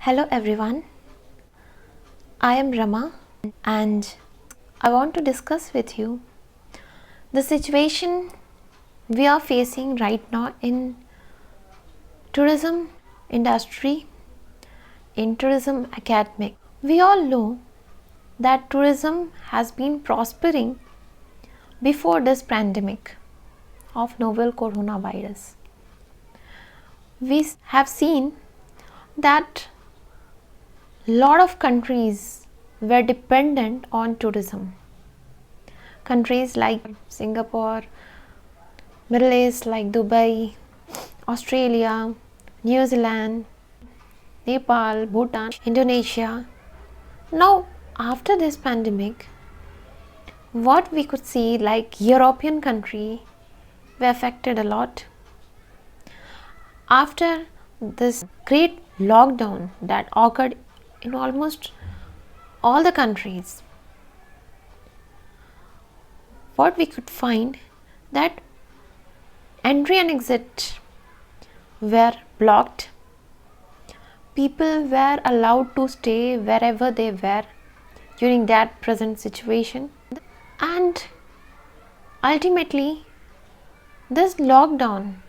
Hello everyone, I am Rama and I want to discuss with you the situation we are facing right now in tourism industry, in tourism academic. We all know that tourism has been prospering before this pandemic of novel coronavirus. We have seen that lot of countries were dependent on tourism. Countries like Singapore, Middle East like Dubai, Australia, New Zealand, Nepal, Bhutan, Indonesia. Now, after this pandemic, what we could see like European country were affected a lot. After this great lockdown that occurred in almost all the countries, what we could find that entry and exit were blocked. People were allowed to stay wherever they were during that present situation, and ultimately this lockdown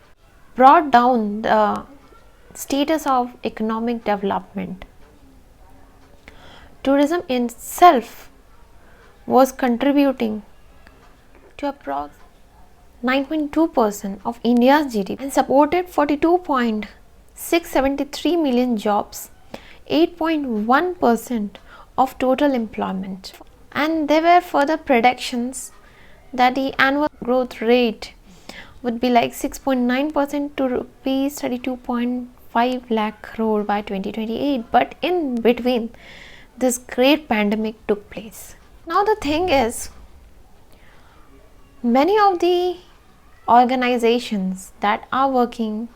brought down the status of economic development. Tourism itself was contributing to approximately 9.2% of India's GDP and supported 42.673 million jobs, 8.1% of total employment. And there were further predictions that the annual growth rate would be like 6.9% to rupees 32.5 lakh crore by 2028. But in between, this great pandemic took place. Now the thing is, many of the organizations that are working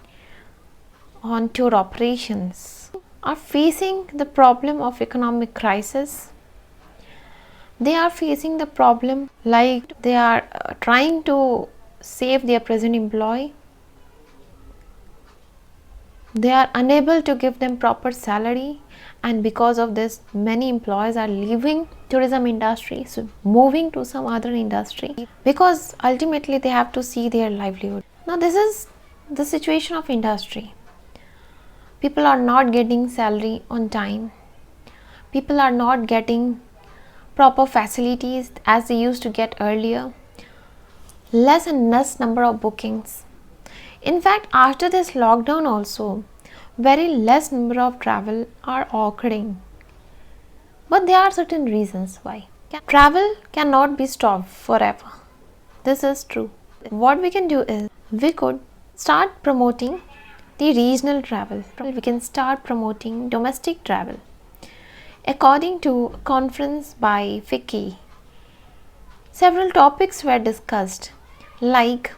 on tour operations are facing the problem of economic crisis. They are facing the problem like they are trying to save their present employee. They are unable to give them proper salary, and because of this many employees are leaving tourism industry, so moving to some other industry, because ultimately they have to see their livelihood. Now this is the situation of industry. People are not getting salary on time. People are not getting proper facilities as they used to get earlier. Less and less number of bookings. In fact, after this lockdown also, very less number of travel are occurring. But there are certain reasons why. Travel cannot be stopped forever. This is true. What we can do is, we could start promoting the regional travel. We can start promoting domestic travel. According to a conference by FICCI, several topics were discussed, like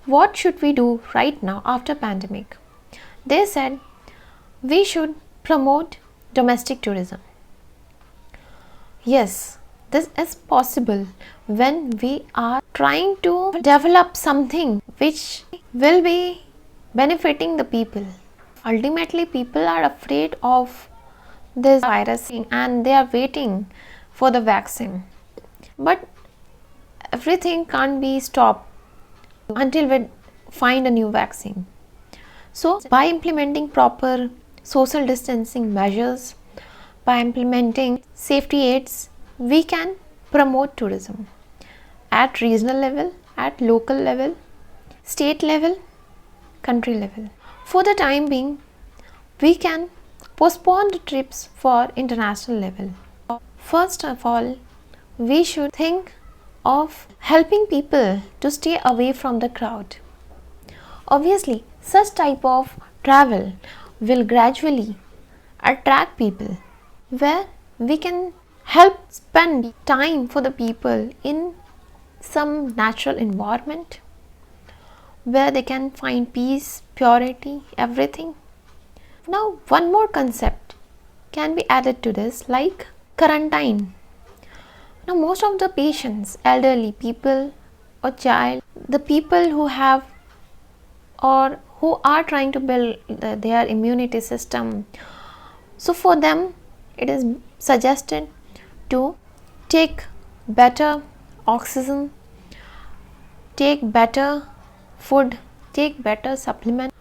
what should we do right now after pandemic. They said we should promote domestic tourism. Yes, this is possible when we are trying to develop something which will be benefiting the people. Ultimately, people are afraid of this virus and they are waiting for the vaccine. But everything can't be stopped until we find a new vaccine. So by implementing proper social distancing measures, by implementing safety aids, we can promote tourism at regional level, at local level, state level, country level. For the time being, we can postpone the trips for international level. First of all, we should think of helping people to stay away from the crowd. Obviously, such type of travel will gradually attract people, where we can help spend time for the people in some natural environment where they can find peace, purity, everything. Now, one more concept can be added to this, like quarantine. Now, most of the patients, elderly people or child, the people who have or who are trying to build their immunity system, So for them it is suggested to take better oxygen, take better food, take better supplement,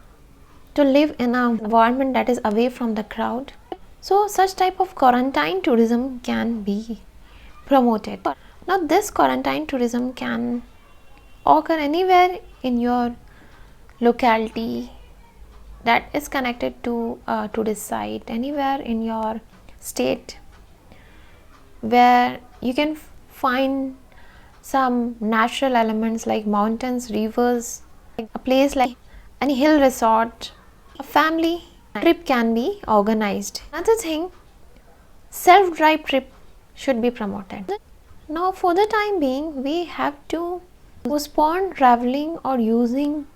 to live in an environment that is away from the crowd. So such type of quarantine tourism can be promoted. Now this quarantine tourism can occur anywhere in your locality that is connected to a tourist site, anywhere in your state where you can find some natural elements like mountains, rivers, a place like any hill resort. A family trip can be organized. Another thing, self-drive trip should be promoted. Now for the time being we have to postpone traveling or using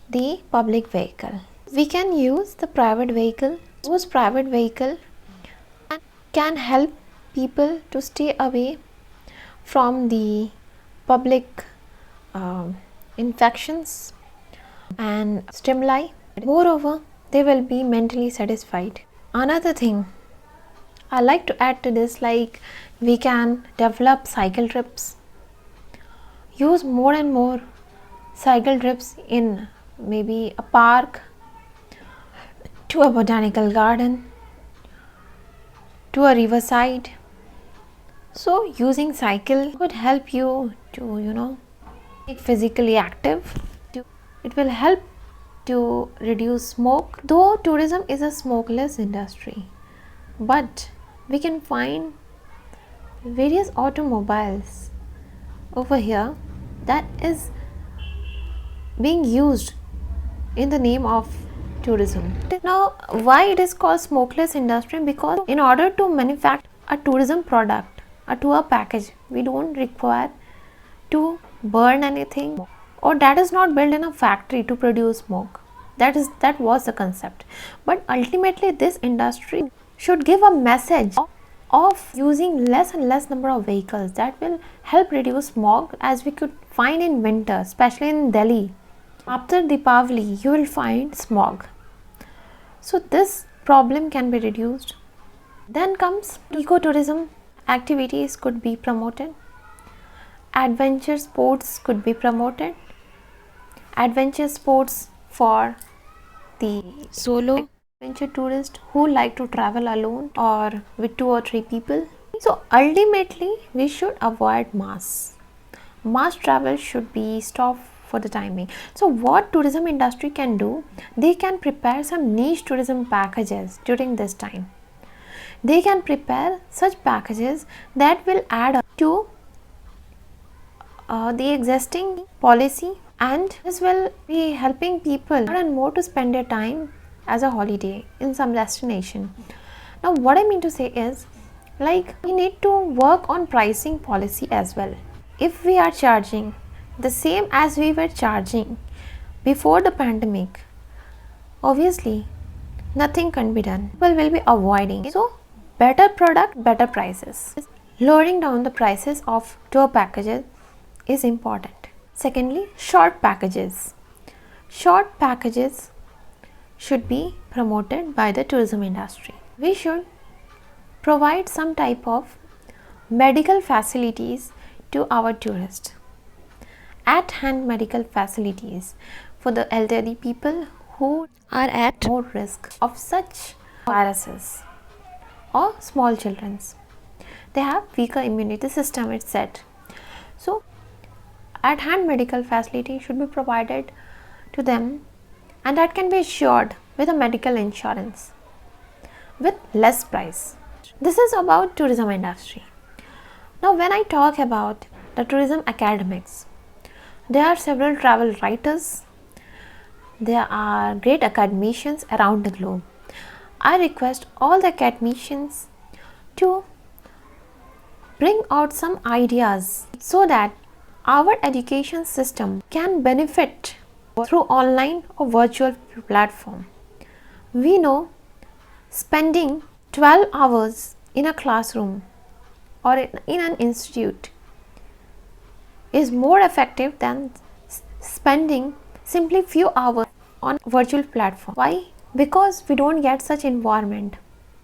the public vehicle. We can use the private vehicle. Those private vehicle can help people to stay away from the public infections and stimuli. Moreover, they will be mentally satisfied. Another thing I like to add to this, like we can develop cycle trips, use more and more cycle trips in maybe a park, to a botanical garden, to a riverside. So using cycle would help you to be physically active. It will help to reduce smoke. Though tourism is a smokeless industry, but we can find various automobiles over here that is being used in the name of tourism. Now why it is called smokeless industry? Because in order to manufacture a tourism product, a tour package, we don't require to burn anything, or that is not built in a factory to produce smoke. That was the concept. But ultimately this industry should give a message of using less and less number of vehicles. That will help reduce smog, as we could find in winter, especially in Delhi. After Deepavali you will find smog. So this problem can be reduced. Then comes ecotourism. Activities could be promoted. Adventure sports could be promoted. Adventure sports for the solo adventure tourist who like to travel alone or with 2 or 3 people. So ultimately we should avoid mass travel should be stopped for the timing. So what tourism industry can do, they can prepare some niche tourism packages during this time. They can prepare such packages that will add up to the existing policy, and this will be helping people more and more to spend their time as a holiday in some destination. Now what I mean to say is, like, we need to work on pricing policy as well. If we are charging the same as we were charging before the pandemic, obviously nothing can be done. People will be avoiding. So better product, better prices. Lowering down the prices of tour packages is important. Secondly, short packages. Short packages should be promoted by the tourism industry. We should provide some type of medical facilities to our tourists. At hand medical facilities for the elderly people who are at more risk of such viruses, or small children. They have weaker immunity system, it's said. So at hand medical facility should be provided to them, and that can be assured with a medical insurance with less price. This is about tourism industry. Now when I talk about the tourism academics, there are several travel writers, there are great academicians around the globe. I request all the academicians to bring out some ideas so that our education system can benefit through online or virtual platform. We know spending 12 hours in a classroom or in an institute is more effective than spending simply few hours on virtual platform. Why? Because we don't get such environment.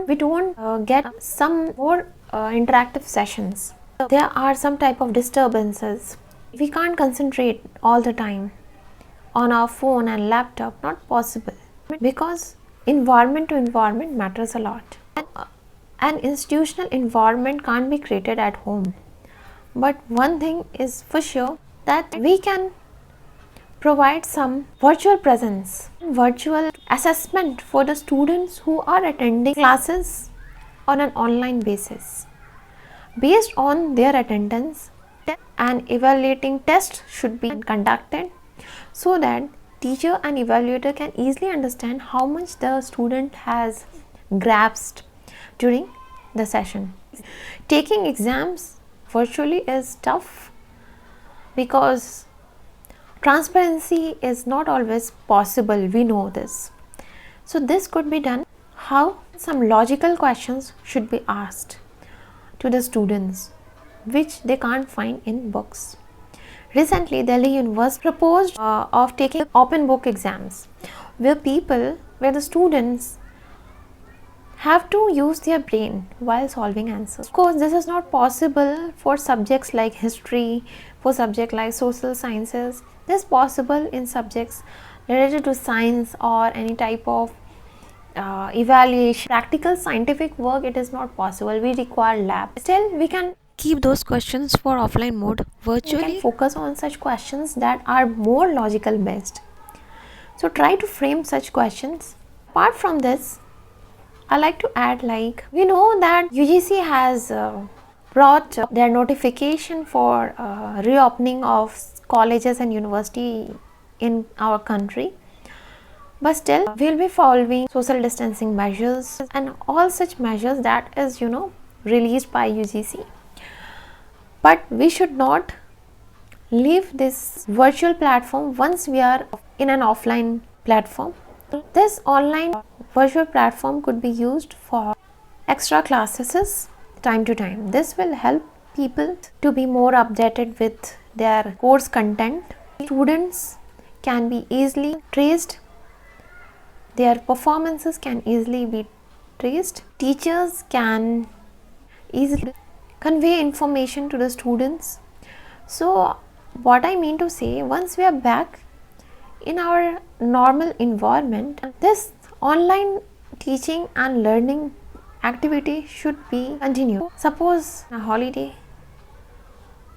we don't get some more interactive sessions. There are some type of disturbances. We can't concentrate all the time on our phone and laptop, not possible, because environment to environment matters a lot. An institutional environment can't be created at home, but one thing is for sure, that we can provide some virtual presence, virtual assessment for the students who are attending classes on an online basis. Based on their attendance, an evaluating test should be conducted so that teacher and evaluator can easily understand how much the student has grasped during the session. Taking exams virtually is tough because transparency is not always possible, we know this. So this could be done how some logical questions should be asked to the students which they can't find in books. Recently, Delhi University proposed of taking open book exams where the students have to use their brain while solving answers. Of course, this is not possible for subjects like history, for subjects like social sciences. This is possible in subjects related to science or any type of evaluation. Practical scientific work, it is not possible. We require lab. Still, we can keep those questions for offline mode virtually. We can focus on such questions that are more logical based. So try to frame such questions. Apart from this, I like to add, like, we know that UGC has brought their notification for reopening of colleges and university in our country, but still we will be following social distancing measures and all such measures that is released by UGC. But we should not leave this virtual platform once we are in an offline platform. This online virtual platform could be used for extra classes time to time. This will help people to be more updated with their course content. Students can be easily traced, their performances can easily be traced. Teachers can easily convey information to the students. So what I mean to say, once we are back in our normal environment, this online teaching and learning activity should be continued. Suppose a holiday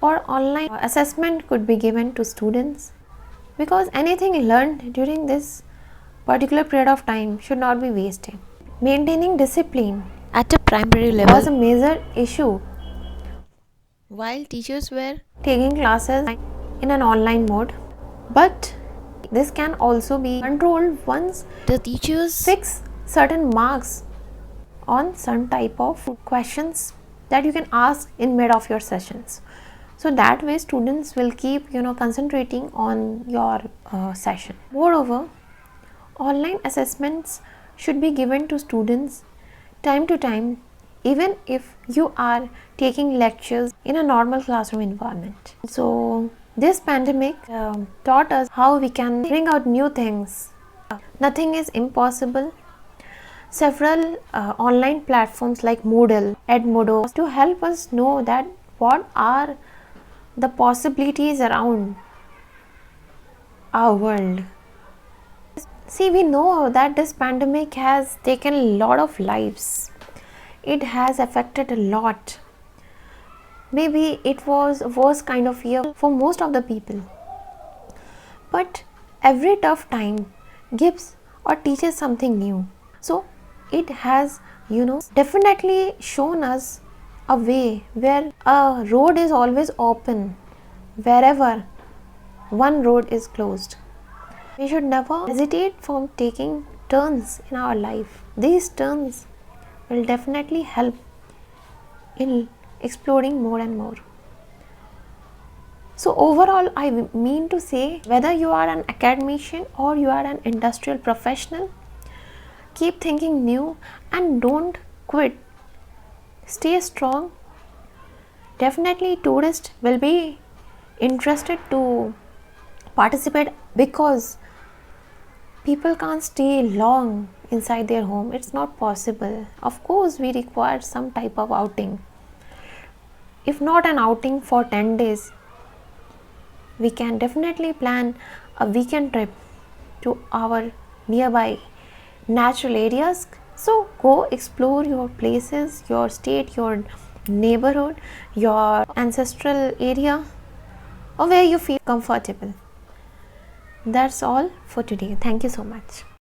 or online assessment could be given to students, because anything learned during this particular period of time should not be wasted. Maintaining discipline at a primary level was a major issue while teachers were taking classes in an online mode, but this can also be controlled once the teachers fix certain marks on some type of questions that you can ask in mid of your sessions. So that way students will keep concentrating on your session. Moreover, online assessments should be given to students time to time, even if you are taking lectures in a normal classroom environment. So this pandemic taught us how we can bring out new things. Nothing is impossible. Several online platforms like Moodle, Edmodo to help us know that what are the possibilities around our world. See, we know that this pandemic has taken a lot of lives. It has affected a lot. Maybe it was a worst kind of year for most of the people. But every tough time gives or teaches something new. So it has, definitely shown us a way where a road is always open wherever one road is closed. We should never hesitate from taking turns in our life. These turns will definitely help in exploring more and more. So overall, I mean to say, whether you are an academician or you are an industrial professional, keep thinking new and don't quit. Stay strong. Definitely tourists will be interested to participate because people can't stay long inside their home. It's not possible. Of course, we require some type of outing. If not an outing for 10 days, we can definitely plan a weekend trip to our nearby natural areas. So go explore your places, your state, your neighborhood, your ancestral area, or where you feel comfortable. That's all for today. Thank you so much.